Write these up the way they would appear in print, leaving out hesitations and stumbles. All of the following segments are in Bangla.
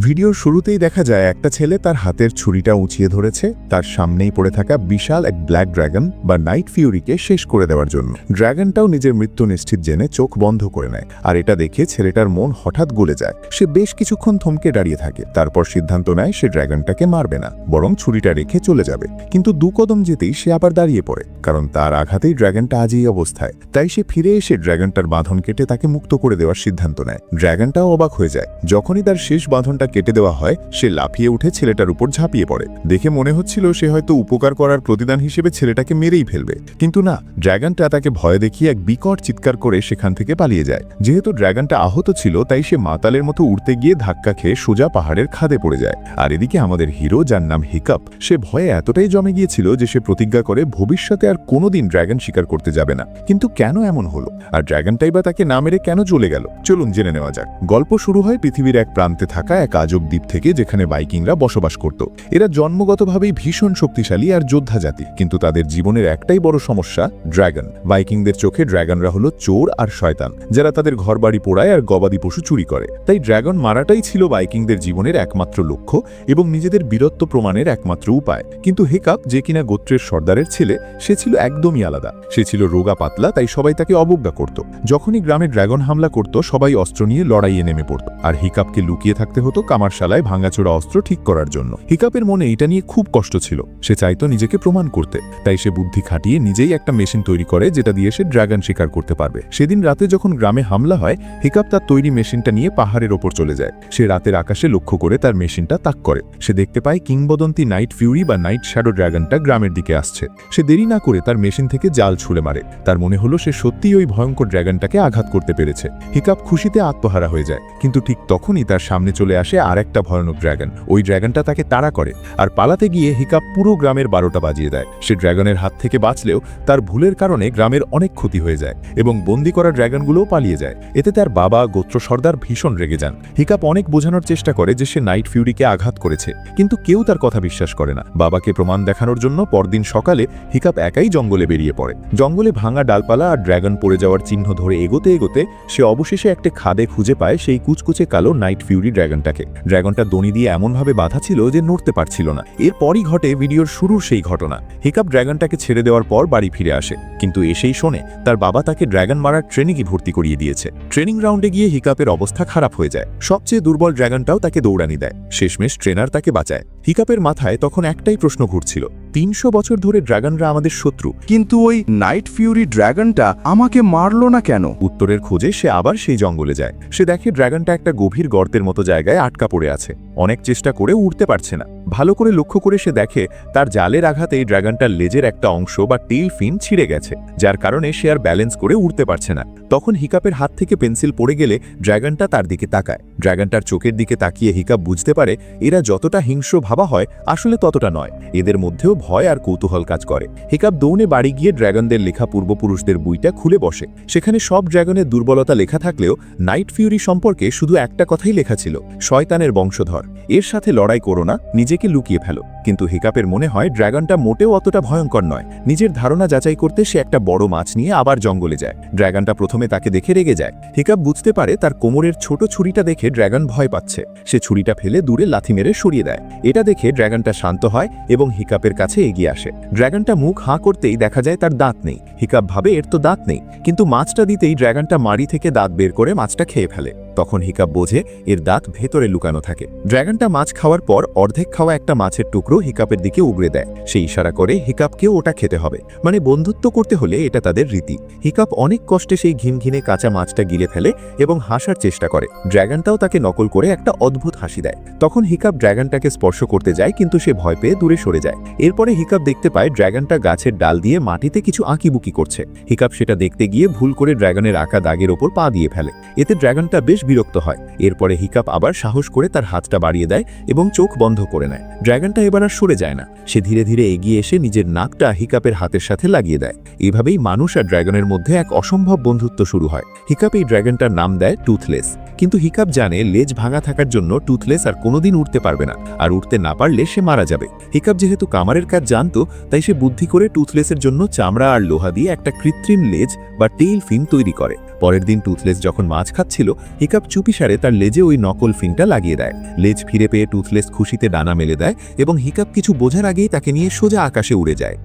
ভিডিওর শুরুতেই দেখা যায় একটা ছেলে তার হাতের ছুরিটা উঁচিয়ে ধরেছে তার সামনেই পড়ে থাকা বিশাল এক ব্ল্যাক ড্রাগন বা নাইট ফিউরিকে শেষ করে দেওয়ার জন্য। ড্রাগনটাও নিজের মৃত্যু নিশ্চিত জেনে চোখ বন্ধ করে নেয়, আর এটা দেখে ছেলেটার মন হঠাৎ গলে যায়। সে বেশ কিছুক্ষণ থমকে দাঁড়িয়ে থাকে, তারপর সিদ্ধান্ত নেয় সে ড্রাগনটাকে মারবে না, বরং ছুরিটা রেখে চলে যাবে। কিন্তু দু কদম যেতেই সে আবার দাঁড়িয়ে পড়ে, কারণ তার আঘাতেই ড্রাগনটা আজ এই অবস্থায়। তাই সে ফিরে এসে ড্রাগনটার বাঁধন কেটে তাকে মুক্ত করে দেওয়ার সিদ্ধান্ত নেয়। ড্রাগনটাও অবাক হয়ে যায়। যখনই তার শেষ বাঁধনটা কেটে দেওয়া হয়, সে লাফিয়ে উঠে ছেলেটার উপর ঝাঁপিয়ে পড়ে। দেখে মনে হচ্ছিল সে হয়তো উপকার করার প্রতিদান হিসেবে ছেলেটাকে মেরেই ফেলবে, কিন্তু না, ড্রাগনটা তাকে ভয় দেখিয়ে এক বিকট চিৎকার করে সেখান থেকে পালিয়ে যায়। যেহেতু ড্রাগনটা আহত ছিল, তাই সে মাতালের মতো উড়তে গিয়ে ধাক্কা খেয়ে সোজা পাহাড়ের খাদে পড়ে যায়। আর এদিকে আমাদের হিরো, যার নাম হিকাপ, সে ভয়ে এতটাই জমে গিয়েছিল যে সে প্রতিজ্ঞা করে ভবিষ্যতে আর কোনোদিন ড্রাগন শিকার করতে যাবে না। কিন্তু কেন এমন হলো, আর ড্রাগনটাই বা তাকে না মেরে কেন চলে গেল? চলুন জেনে নেওয়া যাক। গল্প শুরু হয় পৃথিবীর এক প্রান্তে থাকা এক আজব দ্বীপ থেকে, যেখানে ভাইকিংরা বসবাস করত। এরা জন্মগতভাবেই ভীষণ শক্তিশালী আর যোদ্ধা জাতি, কিন্তু তাদের জীবনের একটাই বড় সমস্যা, ড্রাগন। ভাইকিংদের চোখে ড্রাগনরা হলো চোর আর শয়তান, যারা তাদের ঘরবাড়ি পোড়ায় আর গবাদি পশু চুরি করে। তাই ড্রাগন মারাটাই ছিল ভাইকিংদের জীবনের একমাত্র লক্ষ্য এবং নিজেদের বীরত্ব প্রমাণের একমাত্র উপায়। কিন্তু হিকাপ, যে কিনা গোত্রের সর্দারের ছেলে, সে ছিল একদমই আলাদা। সে ছিল রোগা পাতলা, তাই সবাই তাকে অবজ্ঞা করত। যখনই গ্রামে ড্রাগন হামলা করত, সবাই অস্ত্র নিয়ে লড়াইয়ে নেমে পড়ত, আর হিকাপকে লুকিয়ে থাকতে হতো কামারশালায় ভাঙাচোরা অস্ত্র ঠিক করার জন্য। হিকাপের মনে এটা নিয়ে খুব কষ্ট ছিল। সে চাইতো নিজেকে প্রমাণ করতে, তাই সে বুদ্ধি খাটিয়ে নিজেই একটা মেশিন তৈরি করে, যেটা দিয়ে সে ড্রাগন শিকার করতে পারবে। সেদিন রাতে যখন গ্রামে হামলা হয়, হিকাপ তার তৈরি মেশিনটা নিয়ে পাহাড়ের ওপর চলে যায়। সে রাতের আকাশে লক্ষ্য করে তার মেশিনটা তাক করে। সে দেখতে পায় কিংবদন্তি নাইট ফিউরি বা নাইট শ্যাডো ড্রাগনটা গ্রামের দিকে আসছে। সে দেরি না করে তার মেশিন থেকে জাল ছুঁড়ে মারে। তার মনে হলো সে সত্যিই ওই ভয়ঙ্কর ড্রাগনটাকে আঘাত করতে পেরেছে। হিকাপ খুশিতে আত্মহারা হয়ে যায়, কিন্তু ঠিক তখনই তার সামনে চলে আসে আর একটা ভয়ানক ড্রাগন। ওই ড্রাগনটা তাকে তাড়া করে, আর পালাতে গিয়ে হিকাপ পুরো গ্রামের 12টা বাজিয়ে দেয়। সে ড্রাগনের হাত থেকে বাঁচলেও তার ভুলের কারণে গ্রামের অনেক ক্ষতি হয়ে যায় এবং বন্দি করা ড্রাগনগুলোও পালিয়ে যায়। এতে তার বাবা, গোত্র সর্দার ভীষণ রেগে যান। হিকাপ অনেক বোঝানোর চেষ্টা করে যে সে নাইট ফিউরিকে আঘাত করেছে, কিন্তু কেউ তার কথা বিশ্বাস করে না। বাবাকে প্রমাণ দেখানোর জন্য পরদিন সকালে হিকাপ একাই জঙ্গলে বেরিয়ে পড়ে। জঙ্গলে ভাঙা ডালপালা আর ড্রাগন পড়ে যাওয়ার চিহ্ন ধরে এগোতে এগোতে সে অবশেষে একটা খাদে খুঁজে পায় সেই কুচকুচে কালো নাইট ফিউরি ড্রাগনটাকে। ড্রাগনটা দড়ি দিয়ে এমনভাবে বাঁধা ছিল যে নড়তে পারছিল না। এরপরই ঘটে ভিডিওর শুরুর সেই ঘটনা। হিকাপ ড্রাগনটাকে ছেড়ে দেওয়ার পর বাড়ি ফিরে আসে, কিন্তু এসেই শোনে তার বাবা তাকে ড্রাগন মারার ট্রেনিংয়ে ভর্তি করিয়ে দিয়েছে। ট্রেনিং রাউন্ডে গিয়ে হিকাপের অবস্থা খারাপ হয়ে যায়। সবচেয়ে দুর্বল ড্রাগনটাও তাকে দৌড়ানি দেয়। শেষমেশ ট্রেনার তাকে বাঁচায়। হিকাপের মাথায় তখন একটাই প্রশ্ন ঘুরছিল, 300 বছর ধরে ড্রাগনরা আমাদের শত্রু, কিন্তু ওই নাইট ফিউরি ড্রাগনটা আমাকে মারলো না কেন? উত্তরের খোঁজে সে আবার সেই জঙ্গলে যায়। সে দেখে ড্রাগনটা একটা গভীর গর্তের মতো জায়গায় আটকা পড়ে আছে। অনেক চেষ্টা করে উঠতে পারছে না। ভালো করে লক্ষ্য করে সে দেখে তার জালের আঘাতেই ড্রাগনটার লেজের একটা অংশ বা টেইল ফিন ছিঁড়ে গেছে, যার কারণে সে আর ব্যালেন্স করে উঠতে পারছে না। তখন হিকাপের হাত থেকে পেন্সিল পড়ে গেলে ড্রাগনটা তার দিকে তাকায়। ড্রাগনটার চোখের দিকে তাকিয়ে হিকাপ বুঝতে পারে এরা যতটা হিংস্র ভাবা হয় আসলে ততটা নয়। এদের মধ্যেও ভয় আর কৌতূহল কাজ করে। হিকাপ দৌড়ে বাড়ি গিয়ে ড্রাগনদের লেখা পূর্বপুরুষদের বইটা খুলে বসে। সেখানে সব ড্রাগনের দুর্বলতা লেখা থাকলেও নাইট ফিউরি সম্পর্কে শুধু একটা কথাই লেখা ছিল, শয়তানের বংশধর, এর সাথে লড়াই করো না, নিজেকে লুকিয়ে ফেলো। কিন্তু হিকাপের মনে হয় ড্রাগনটা মোটেও অতটা ভয়ঙ্কর নয়। নিজের ধারণা যাচাই করতে সে একটা বড় মাছ নিয়ে আবার জঙ্গলে যায়। ড্রাগনটা প্রথমে তাকে দেখে রেগে যায়। হিকাপ বুঝতে পারে তার কোমরের ছোট ছুরিটা দেখে ড্রাগন ভয় পাচ্ছে। সে ছুরিটা ফেলে দূরে লাথি মেরে সরিয়ে দেয়। এটা দেখে ড্রাগনটা শান্ত হয় এবং হিকাপের কাছে এগিয়ে আসে। ড্রাগনটা মুখ হাঁ করতেই দেখা যায় তার দাঁত নেই। হিকাপ ভাবে এর তো দাঁত নেই, কিন্তু মাছটা দিতেই ড্রাগনটা মাড়ি থেকে দাঁত বের করে মাছটা খেয়ে ফেলে। তখন হিকাপ বোঝে এর দাঁত ভেতরে লুকানো থাকে। ড্রাগনটা মাছ খাওয়ার পর অর্ধেক খাওয়া একটা মাছের টুকরো হিকাপের দিকে উগড়ে দেয়। সে ইশারা করে হিকাপকেও ওটা খেতে হবে, মানে বন্ধুত্ব করতে হলে এটা তাদের রীতি। হিকাপ অনেক কষ্টে সেই ঘিনঘিনে কাঁচা মাছটা গিলে ফেলে এবং হাসার চেষ্টা করে। ড্রাগনটাও তাকে নকল করে একটা অদ্ভুত হাসি দেয়। তখন হিকাপ ড্রাগনটাকে স্পর্শ করতে যায়, কিন্তু সে ভয় পেয়ে দূরে সরে যায়। এরপরে হিকাপ দেখতে পায় ড্রাগনটা গাছের ডাল দিয়ে মাটিতে কিছু আঁকিবুকি করছে। হিকাপ সেটা দেখতে গিয়ে ভুল করে ড্রাগনের আঁকা দাগের ওপর পা দিয়ে ফেলে। এতে ড্রাগনটা বেশ বিরক্ত হয়। এরপরে হিকাপ আবার সাহস করে তার হাতটা বাড়িয়ে দেয় এবং চোখ বন্ধ করে নেয়। ড্রাগনটা এবার আর সরে যায় না। সে ধীরে ধীরে এগিয়ে এসে নিজের নাকটা হিকাপের হাতের সাথে লাগিয়ে দেয়। এভাবেই মানুষ আর ড্রাগনের মধ্যে এক অসম্ভব বন্ধুত্ব শুরু হয়। হিকাপ এই ড্রাগনটার নাম দেয় টুথলেস। কিন্তু হিকাপ জানে লেজ ভাঙা থাকার জন্য টুথলেস আর কোনোদিন উঠতে পারবে না, আর উঠতে না পারলে সে মারা যাবে। হিকাপ যেহেতু কামারের কাজ জানতো, তাই সে বুদ্ধি করে টুথলেসের জন্য চামড়া আর লোহা দিয়ে একটা কৃত্রিম লেজ বা টেইল ফিন তৈরি করে। পরের দিন টুথলেস যখন মাছ খাচ্ছিল, হিকাপ চুপিসারে তার লেজে ওই নকল ফিনটা লাগিয়ে দেয়। লেজ ফিরে পেয়ে টুথলেস খুশিতে ডানা মেলে দেয় এবং হিকাপ কিছু বোঝার আগেই তাকে নিয়ে সোজা আকাশে উড়ে যায়।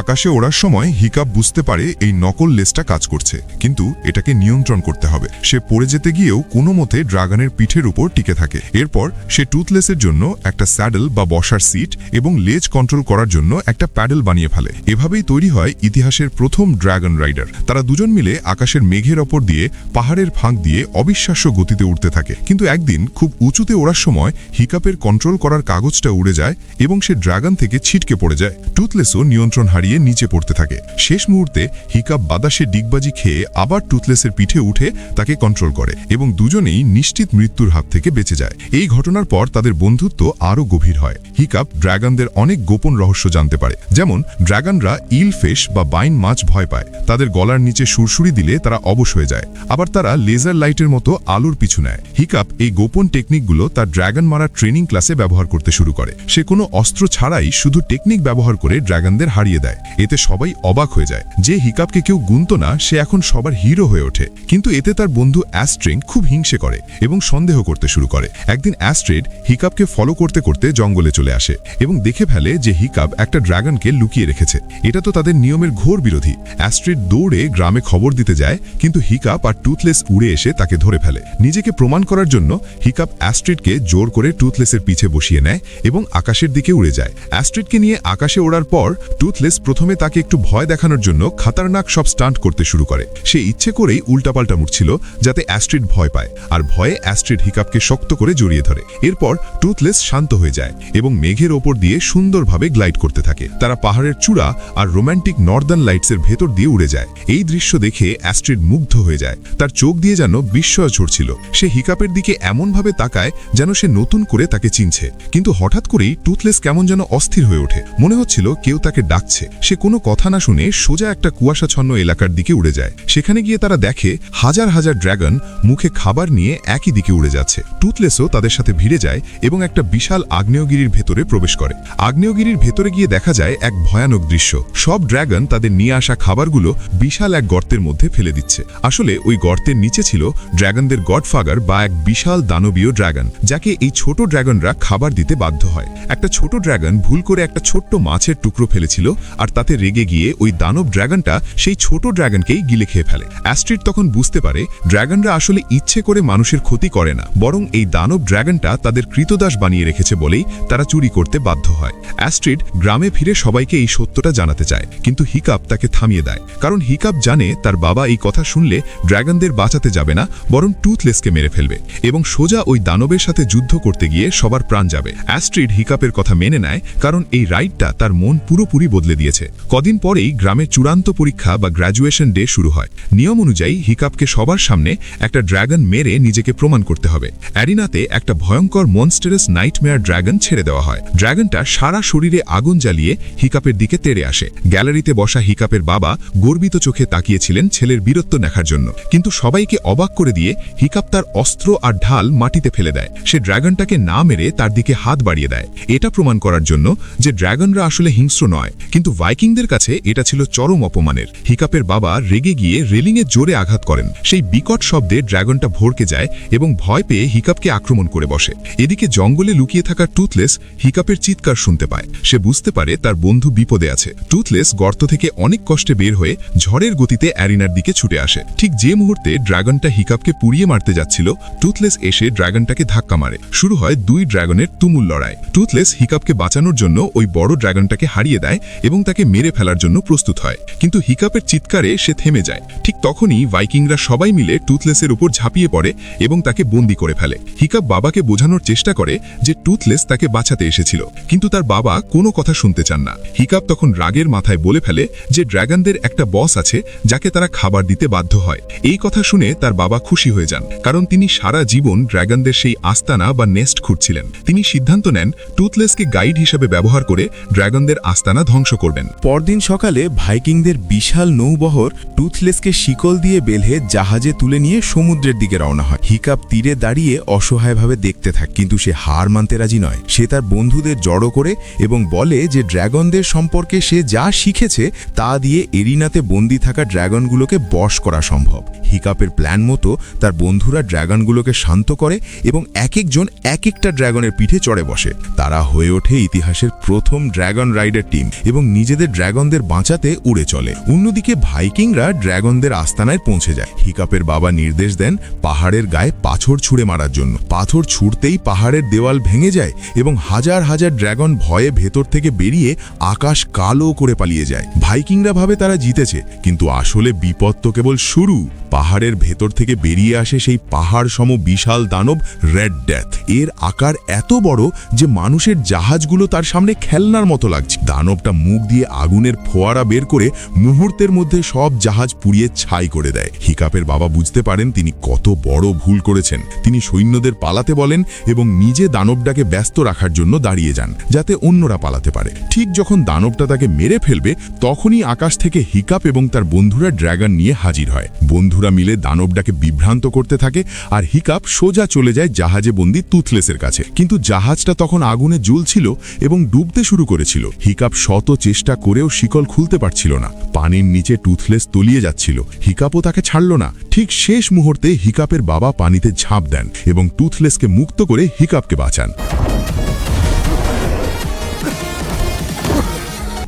আকাশে ওড়ার সময় হিকাপ বুঝতে পারে এই নকল লেজটা কাজ করছে, কিন্তু এটাকে নিয়ন্ত্রণ করতে হবে। সে পড়ে যেতে গিয়েও কোনো মতে ড্রাগনের পিঠের উপর টিকে থাকে। এরপর সে টুথলেসের জন্য একটা স্যাডেল বা বসার সিট এবং লেজ কন্ট্রোল করার জন্য একটা প্যাডেল বানিয়ে ফেলে। এভাবেই তৈরি হয় ইতিহাসের প্রথম ড্রাগন রাইডার। তারা দুজন মিলে আকাশের মেঘের ওপর দিয়ে পাহাড়ের ফাঁক দিয়ে অবিশ্বাস্য গতিতে উঠতে থাকে। কিন্তু একদিন খুব উঁচুতে ওড়ার সময় হিকাপের কন্ট্রোল করার কাগজটা উড়ে যায় এবং সে ড্রাগন থেকে ছিটকে পড়ে যায়। টুথলেসও নিয়ন্ত্রণ হারিয়ে নিচে পড়তে থাকে। শেষ মুহূর্তে হিকাপ বাতাসে ডিগবাজি খেয়ে আবার টুথলেসের পিঠে উঠে তাকে কন্ট্রোল করে এবং দুজনেই নিশ্চিত মৃত্যুর হাত থেকে বেঁচে যায়। এই ঘটনার পর তাদের বন্ধুত্ব আরও গভীর হয়। হিকাপ ড্রাগনদের অনেক গোপন রহস্য জানতে পারে, যেমন ড্রাগনরা ইল ফিশ বা বাইন মাছ ভয় পায়, তাদের গলার নিচে সুরসুরি দিলে তারা অবশ হয়ে যায়, আবার তারা লেজার লাইটের মতো আলোর পিছু নেয়। হিকাপ এই গোপন টেকনিকগুলো তার ড্রাগন মারার ট্রেনিং ক্লাসে ব্যবহার করতে শুরু করে। সে কোনো অস্ত্র ছাড়াই শুধু টেকনিক ব্যবহার করে ড্রাগনদের হারিয়ে দেয়। এতে সবাই অবাক হয়ে যায় যে হিকাপকে কেউ গুনতো না, সে এখন সবার হিরো হয়ে ওঠে। কিন্তু এতে তার বন্ধু অ্যাস্ট্রিং খুব হিংসে করে এবং সন্দেহ করতে শুরু করে। একদিন অ্যাস্ট্রিড হিকাপকে ফলো করতে করতে জঙ্গলে চলে আসে এবং দেখে ফেলে যে হিকাপ একটা ড্রাগনকে লুকিয়ে রেখেছে। এটা তো তাদের নিয়মের ঘোর বিরোধী। অ্যাস্ট্রিড দৌড়ে গ্রামে খবর দিতে যায়, কিন্তু হিকাপ আর টুথলেস উড়ে এসে তাকে ধরে ফেলে। নিজেকে প্রমাণ করার জন্য হিকাপ অ্যাস্ট্রিডকে জোর করে টুথলেসের পিছে বসিয়ে নেয় এবং আকাশের দিকে উড়ে যায়। অ্যাস্ট্রিডকে নিয়ে আকাশে ওড়ার পর টুথলেস প্রথমে তাকে একটু ভয় দেখানোর জন্য খাতারনাক সব স্টান্ট করতে শুরু করে। সে ইচ্ছে করেই উল্টাপাল্টা মুড়ছিল যাতে অ্যাস্ট্রিড ভয় পায়, আর ভয়ে অ্যাস্ট্রিড হিকাপকে শক্ত করে জড়িয়ে ধরে। এরপর টুথলেস শান্ত হয়ে যায় এবং মেঘের ওপর দিয়ে সুন্দরভাবে গ্লাইড করতে থাকে। তারা পাহাড়ের চূড়া আর রোম্যান্টিক নর্দার্ন লাইটসের ভেতর দিয়ে উড়ে যায়। এই দৃশ্য দেখে অ্যাস্ট্রিড মুগ্ধ হয়ে যায়। তার চোখ দিয়ে যেন বিস্ময় ঝরছিল। সে হিকাপের দিকে এমনভাবে তাকায় যেন সে নতুন করে তাকে চিনছে। কিন্তু হঠাৎ করেই টুথলেস কেমন যেন অস্থির হয়ে ওঠে। মনে হচ্ছিল কেউ তাকে ডাকছে। সে কোনো কথা না শুনে সোজা একটা কুয়াশাচ্ছন্ন এলাকার দিকে উড়ে যায়। সেখানে গিয়ে তারা দেখে হাজার হাজার ড্রাগন মুখে খাবার নিয়ে একই দিকে উড়ে যাচ্ছে। টুথলেসও তাদের সাথে ভিড়ে যায় এবং একটা বিশাল আগ্নেয়গিরির ভেতরে প্রবেশ করে। আগ্নেয়গিরির ভেতরে গিয়ে দেখা যায় এক ভয়ানক দৃশ্য। সব ড্রাগন তাদের নিয়ে আসা খাবারগুলো বিশাল এক গর্তের মধ্যে ফেলে দিচ্ছে। আসলে ওই গর্তের নিচে ছিল ড্রাগনদের গডফাদার বা এক বিশাল দানবীয় ড্রাগন, যাকে এই ছোট ড্রাগনরা খাবার দিতে বাধ্য হয়। একটা ছোট ড্রাগন ভুল করে একটা ছোট্ট মাছের টুকরো ফেলেছিল, আর তাতে রেগে গিয়ে ওই দানব ড্রাগনটা সেই ছোট ড্রাগনকেই গিলে খেয়ে ফেলে। অ্যাস্ট্রিড তখন বুঝতে পারে ড্রাগনরা আসলে ইচ্ছে করে মানুষের ক্ষতি করে না, বরং এই দানব ড্রাগনটা তাদের কৃতদাস বানিয়ে রেখেছে বলেই তারা চুরি করতে বাধ্য হয়। অ্যাস্ট্রিড গ্রামে ফিরে সবাইকে এই সত্যটা জানাতে চায়, কিন্তু হিকাপ তাকে থামিয়ে দেয়, কারণ হিকাপ জানে তার বাবা এই কথা শুনলে ড্রাগনদের বাঁচাতে যাবে না, বরং টুথলেসকে মেরে ফেলবে এবং সোজা ওই দানবের সাথে যুদ্ধ করতে গিয়ে সবার প্রাণ যাবে। অ্যাস্ট্রিড হিকাপের কথা মেনে নেয়, কারণ এই রাইডটা তার মন পুরোপুরি বদলে দিয়েছে। কদিন পরেই গ্রামের চূড়ান্ত পরীক্ষা বা গ্র্যাজুয়েশন ডে শুরু হয়। নিয়ম অনুযায়ী হিকাপকে সবার সামনে একটা ড্রাগন মেরে নিজেকে প্রমাণ করতে হবে। অ্যারিনাতে একটা ভয়ঙ্কর মনস্টারাস নাইটমেয়ার ড্রাগন ছেড়ে দেওয়া হয়। ড্রাগনটা সারা শরীরে আগুন জ্বালিয়ে হিকাপের দিকে তেড়ে আসে। গ্যালারিতে বসা হিকাপের বাবা গর্বিত চোখে তাকিয়েছিলেন ছেলের বীরত্ব দেখার জন্য, কিন্তু সবাইকে অবাক করে দিয়ে হিকাপ তার অস্ত্র আর ঢাল মাটিতে ফেলে দেয়। সে ড্রাগনটাকে না মেরে তার দিকে হাত বাড়িয়ে দেয়, এটা প্রমাণ করার জন্য যে ড্রাগনরা আসলে হিংস্র নয়। কিন্তু ভাইকিংদের কাছে এটা ছিল চরম অপমানের। হিকাপের বাবা রেগে গিয়ে রেলিংয়ে জোরে আঘাত করেন। সেই বিকট শব্দে ড্রাগনটা ভড়কে যায় এবং ভয় পেয়ে হিকাপকে আক্রমণ করে বসে। এদিকে জঙ্গলে লুকিয়ে থাকা টুথলেস হিকাপের চিৎকার শুনতে পায়। সে বুঝতে পারে তার বন্ধু বিপদে আছে। টুথলেস গর্ত থেকে অনেক কষ্টে বের হয়ে ঝড়ের গতিতে অ্যারিনার দিকে ছুটে আসে। ঠিক যে মুহূর্তে ড্রাগনটা হিকাপকে পুড়িয়ে মারতে যাচ্ছিল, টুথলেস এসে ড্রাগনটাকে ধাক্কা মারে। শুরু হয় দুই ড্রাগনের তুমুল লড়াই। টুথলেস হিকাপকে বাঁচানোর জন্য ওই বড় ড্রাগনটাকে হারিয়ে দেয় এবং তাকে মেরে ফেলার জন্য প্রস্তুত হয়, কিন্তু হিকাপের চিৎকারে সে থেমে যায়। ঠিক তখনই ভাইকিংরা সবাই মিলে টুথলেসের উপর ঝাঁপিয়ে পড়ে এবং তাকে বন্দী করে ফেলে। হিকাপ বাবাকে বোঝানোর চেষ্টা করে যে টুথলেস তাকে বাঁচাতে এসেছিল, কিন্তু তার বাবা কোনো কথা শুনতে চান না। হিকাপ তখন রাগের মাথায় বলে ফেলে যে ড্রাগনদের একটা বস আছে যাকে তারা খাবার দিতে বাধ্য হয়। এই কথা শুনে তার বাবা খুশি হয়ে যান, কারণ তিনি সারা জীবন ড্রাগনদের সেই আস্তানা বা নেস্ট খুঁজছিলেন। তিনি সিদ্ধান্ত নেন টুথলেসকে গাইড হিসেবে ব্যবহার করে ড্রাগনদের আস্তানা ধ্বংস করবেন। পারেন। পরদিন সকালে ভাইকিংদের বিশাল নৌবহর টুথলেসকে শিকল দিয়ে বেঁধে জাহাজে তুলে নিয়ে সমুদ্রের দিকে রওনা হয়। হিকাপ তীরে দাঁড়িয়ে অসহায়ভাবে দেখতে থাকে, কিন্তু সে হার মানতে রাজি নয়। সে তার বন্ধুদের জড়ো করে এবং বলে যে ড্র্যাগনদের সম্পর্কে সে যা শিখেছে তা দিয়ে এরিনাতে বন্দী থাকা ড্র্যাগনগুলোকে বশ করা সম্ভব। হিকাপের প্ল্যান মতো তার বন্ধুরা ড্র্যাগনগুলোকে শান্ত করে এবং এক একজন এক একটা ড্র্যাগনের পিঠে চড়ে বসে। তারা হয়ে ওঠে ইতিহাসের প্রথম ড্র্যাগন রাইডার টিম এবং নিজেদের ড্র্যাগনদের বাঁচাতে উড়ে চলে। অন্যদিকে ভাইকিংরা ড্র্যাগনদের আস্তানায় পৌঁছে যায়। হিকাপের বাবা নির্দেশ দেন পাহাড়ের গায়ে পাথর ছুঁড়ে মারার জন্য। পাথর ছুঁড়তেই পাহাড়ের দেওয়াল ভেঙে যায় এবং হাজার হাজার ড্র্যাগন ভয়ে ভেতর থেকে বেরিয়ে আকাশ কালো করে পালিয়ে যায়। ভাইকিংরা ভাবে তারা জিতেছে, কিন্তু আসলে বিপদ তো কেবল শুরু। পাহাড়ের ভেতর থেকে বেরিয়ে আসে সেই পাহাড় সম বিশাল দানব রেড ডেথ। এর আকার এত বড় যে মানুষের জাহাজগুলো তার সামনে খেলনার মতো লাগছে। দানবটা মুখ দিয়ে আগুনের ফোয়ারা বের করে মুহূর্তের মধ্যে সব জাহাজ পুড়িয়ে ছাই করে দেয়। হিকাপের বাবা বুঝতে পারেন তিনি কত বড় ভুল করেছেন। তিনি সৈন্যদের পালাতে বলেন এবং নিজে দানবটাকে ব্যস্ত রাখার জন্য দাঁড়িয়ে যান, যাতে অন্যরা পালাতে পারে। ঠিক যখন দানবটা তাকে মেরে ফেলবে, তখনই আকাশ থেকে হিকাপ এবং তার বন্ধুরা ড্র্যাগন নিয়ে হাজির হয়। বন্ধুরা মিলে দানবটাকে বিভ্রান্ত করতে থাকে আর হিকাপ সোজা চলে যায় জাহাজে বন্দী টুথলেসের কাছে। কিন্তু জাহাজটা তখন আগুনে জ্বলছিল এবং ডুবতে শুরু করেছিল। হিকাপ শত চেষ্টা করেও শিকল খুলতে পারছিল না। পানির নিচে টুথলেস তলিয়ে যাচ্ছিল। হিকাপও তাকে ছাড়ল না। ঠিক শেষ মুহূর্তে হিকাপের বাবা পানিতে ঝাঁপ দেন এবং টুথলেসকে মুক্ত করে হিকাপকে বাঁচান।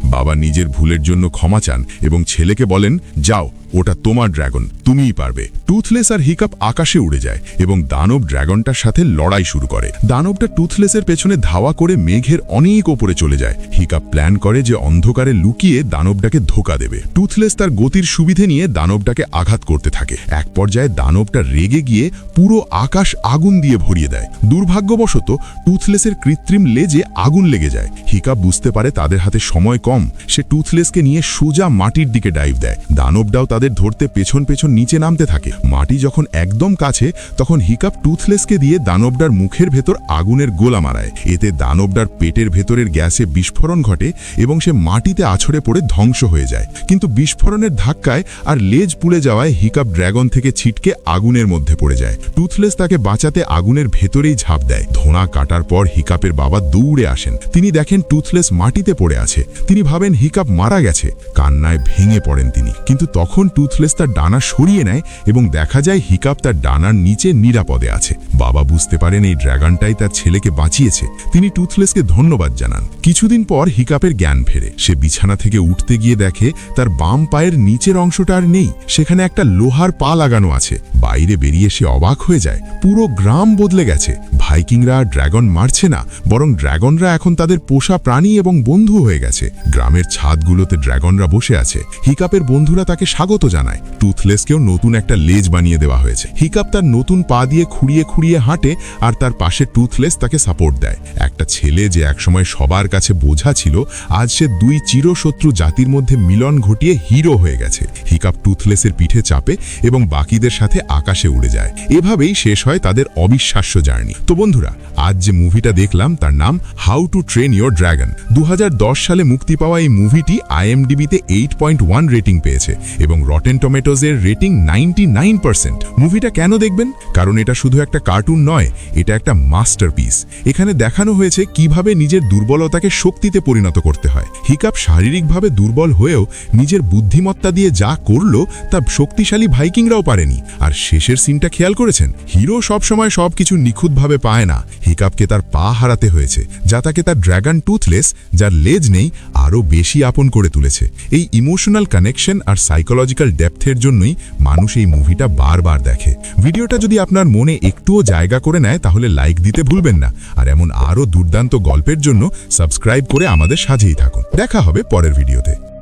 বাবা নিজের ভুলের জন্য ক্ষমা চান এবং ছেলেকে বলেন, যাও, ওটা তোমার ড্র্যাগন, তুমিই পারবে। টুথলেস আর হিকাপ আকাশে উড়ে যায় এবং দানব ড্র্যাগনটার সাথে লড়াই শুরু করে। দানবটা টুথলেসের পেছনে ধাওয়া করে মেঘের অনেক ওপরে চলে যায়। হিকাপ প্ল্যান করে যে অন্ধকারে লুকিয়ে দানবটাকে ধোঁকা দেবে। টুথলেস তার গতির সুবিধে নিয়ে দানবটাকে আঘাত করতে থাকে। এক পর্যায়ে দানবটা রেগে গিয়ে পুরো আকাশ আগুন দিয়ে ভরিয়ে দেয়। দুর্ভাগ্যবশত টুথলেসের কৃত্রিম লেজে আগুন লেগে যায়। হিকাপ বুঝতে পারে তাদের হাতে সময় কম। সে টুথলেসকে নিয়ে সোজা মাটির দিকে ডাইভ দেয়। দানবটাও তাদের ধরতে পেছন পেছন নিচে নামতে থাকে। মাটি যখন একদম কাছে, তখন হিকাপ টুথলেসকে দিয়ে দানবটার মুখের ভেতর আগুনের গোলা মারায়। এতে দানবটার পেটের ভেতরের গ্যাসে বিস্ফোরণ ঘটে এবং সে মাটিতে আছড়ে পড়ে ধ্বংস হয়ে যায়। কিন্তু বিস্ফোরণের ধাক্কায় আর লেজ পুড়ে যাওয়ায় হিকাপ ড্র্যাগন থেকে ছিটকে আগুনের মধ্যে পড়ে যায়। টুথলেস তাকে বাঁচাতে আগুনের ভেতরেই ঝাঁপ দেয়। ধোঁয়া কাটার পর হিকাপের বাবা দৌড়ে আসেন। তিনি দেখেন টুথলেস মাটিতে পড়ে আছে। তিনি ভাবেন হিকাপ মারা গেছে। কান্নায় ভেঙে পড়েন তিনি। কিন্তু তখন টুথলেস তার ডানা সরিয়ে নেয় এবং দেখা যায় হিকাপ তার ডানার নিচে নিরাপদে আছে। বাবা বুঝতে পারেন এই ড্র্যাগনটাই তার ছেলেকে বাঁচিয়েছে। তিনি টুথলেসকে ধন্যবাদ জানান। কিছুদিন পর হিকাপের জ্ঞান ফেরে। সে বিছানা থেকে উঠতে গিয়ে দেখে তার বাম পায়ের নিচের অংশটা আর নেই। সেখানে একটা লোহার পা লাগানো আছে। বাইরে বেরিয়ে সে অবাক হয়ে যায়। পুরো গ্রাম বদলে গেছে। ভাইকিংরা আর ড্র্যাগন মারছে না, বরং ড্র্যাগনরা এখন তাদের পোষা প্রাণী এবং বন্ধু হয়ে গেছে। গ্রামের ছাদগুলোতে ড্র্যাগনরা বসে আছে। হিকাপের বন্ধুরা তাকে স্বাগত জানায়। টুথলেসকেও নতুন একটা লেজ বানিয়ে দেওয়া হয়েছে। হিকাপ তার নতুন পা দিয়ে খুঁড়িয়ে খুঁড়িয়ে হাঁটে আর তার পাশে টুথলেস তাকে সাপোর্ট দেয়। একটা ছেলে যে একসময় সবার কাছে বোঝা ছিল, আজ সে দুই চিরশত্রু জাতির মধ্যে মিলন ঘটিয়ে হিরো হয়ে গেছে। হিকাপ টুথলেসের পিঠে চাপে এবং বাকিদের সাথে আকাশে উড়ে যায়। এভাবেই শেষ হয় তাদের অবিশ্বাস্য জার্নি। তো বন্ধুরা, আজ যে মুভিটা দেখলাম তার নাম how to train your dragon. 2010 সালে মুক্তি পাওয়া এই মুভিটি IMDb-তে 8.1 রেটিং পেয়েছে এবং রটেন টমেটোজের রেটিং 99%। মুভিটা কেন দেখবেন? কারণ এটা শুধু একটা কার্টুন নয়, এটা একটা মাস্টারপিস। এখানে দেখানো হয়েছে কিভাবে নিজের দুর্বলতাকে শক্তিতে পরিণত করতে হয়। হিকাপ শারীরিকভাবে দুর্বল হয়েও নিজের বুদ্ধিমত্তা দিয়ে যা করলো তা শক্তিশালী ভাইকিংরাও পারেনি। আর শেষের সিনটা খেয়াল করেছেন? হিরো সবসময় সবকিছু নিখুঁতভাবে পায় না। হিকাপকে তার পা হারাতে হয়েছে, যা তাকে তার ড্র্যাগন টুথলেস, যার লেজ নেই, আরও বেশি আপন করে তুলেছে। এই ইমোশনাল কানেকশন আর সাইকোলজিক্যাল ডেপথের জন্যই মানুষ এই মুভিটা বারবার দেখে। ভিডিওটা যদি আপনার মনে একটুও জায়গা করে নেয় তাহলে লাইক দিতে ভুলবেন না। আর এমন আরও দুর্দান্ত গল্পের জন্য সাবস্ক্রাইব করে আমাদের সাথেই থাকুন। দেখা হবে পরের ভিডিওতে।